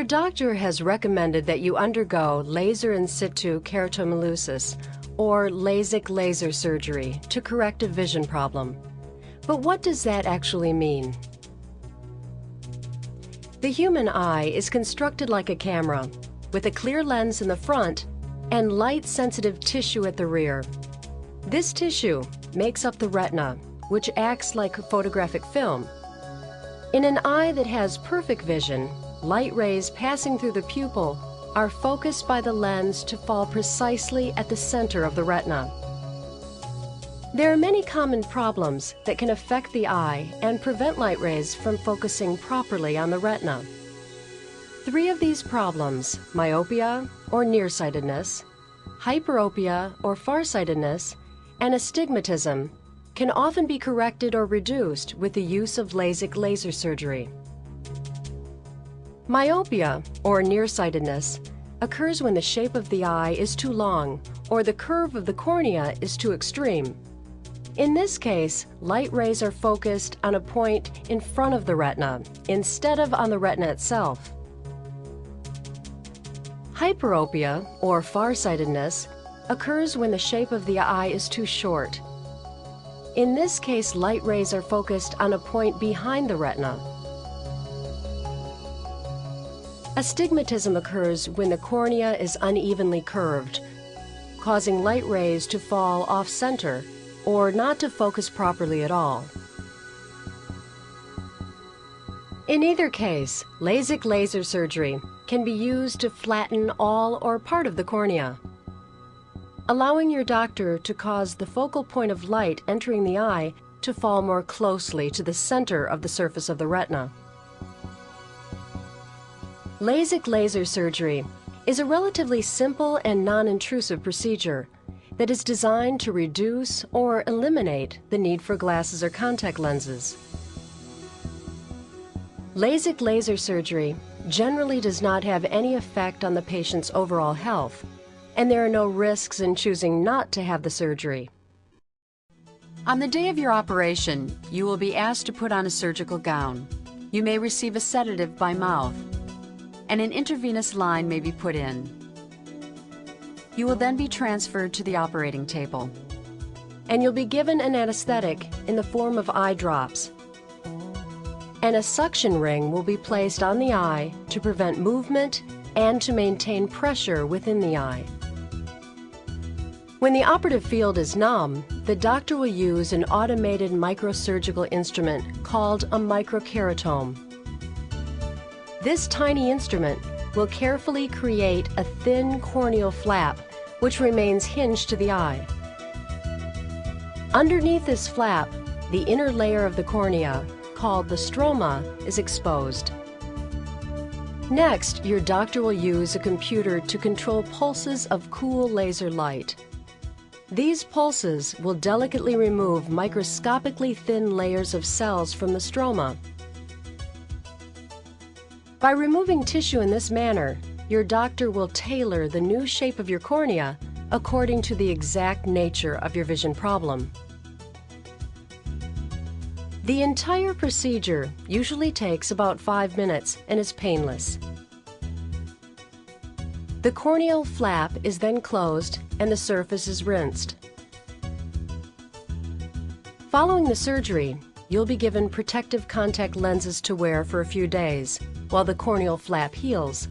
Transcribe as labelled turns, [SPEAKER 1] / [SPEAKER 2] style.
[SPEAKER 1] Your doctor has recommended that you undergo laser in situ keratomileusis, or LASIK laser surgery, to correct a vision problem. But what does that actually mean? The human eye is constructed like a camera, with a clear lens in the front and light-sensitive tissue at the rear. This tissue makes up the retina, which acts like photographic film. In an eye that has perfect vision, light rays passing through the pupil are focused by the lens to fall precisely at the center of the retina. There are many common problems that can affect the eye and prevent light rays from focusing properly on the retina. 3 of these problems, myopia or nearsightedness, hyperopia or farsightedness, and astigmatism, can often be corrected or reduced with the use of LASIK laser surgery. Myopia, or nearsightedness, occurs when the shape of the eye is too long or the curve of the cornea is too extreme. In this case, light rays are focused on a point in front of the retina instead of on the retina itself. Hyperopia, or farsightedness, occurs when the shape of the eye is too short. In this case, light rays are focused on a point behind the retina. Astigmatism occurs when the cornea is unevenly curved, causing light rays to fall off-center or not to focus properly at all. In either case, LASIK laser surgery can be used to flatten all or part of the cornea, allowing your doctor to cause the focal point of light entering the eye to fall more closely to the center of the surface of the retina. LASIK laser surgery is a relatively simple and non-intrusive procedure that is designed to reduce or eliminate the need for glasses or contact lenses. LASIK laser surgery generally does not have any effect on the patient's overall health, and there are no risks in choosing not to have the surgery.
[SPEAKER 2] On the day of your operation, you will be asked to put on a surgical gown. You may receive a sedative by mouth, and an intravenous line may be put in. You will then be transferred to the operating table.
[SPEAKER 1] And you'll be given an anesthetic in the form of eye drops. And a suction ring will be placed on the eye to prevent movement and to maintain pressure within the eye. When the operative field is numb, the doctor will use an automated microsurgical instrument called a microkeratome. This tiny instrument will carefully create a thin corneal flap which remains hinged to the eye. Underneath this flap, the inner layer of the cornea, called the stroma, is exposed. Next, your doctor will use a computer to control pulses of cool laser light. These pulses will delicately remove microscopically thin layers of cells from the stroma. By removing tissue in this manner, your doctor will tailor the new shape of your cornea according to the exact nature of your vision problem. The entire procedure usually takes about 5 minutes and is painless. The corneal flap is then closed and the surface is rinsed. Following the surgery, you'll be given protective contact lenses to wear for a few days while the corneal flap heals,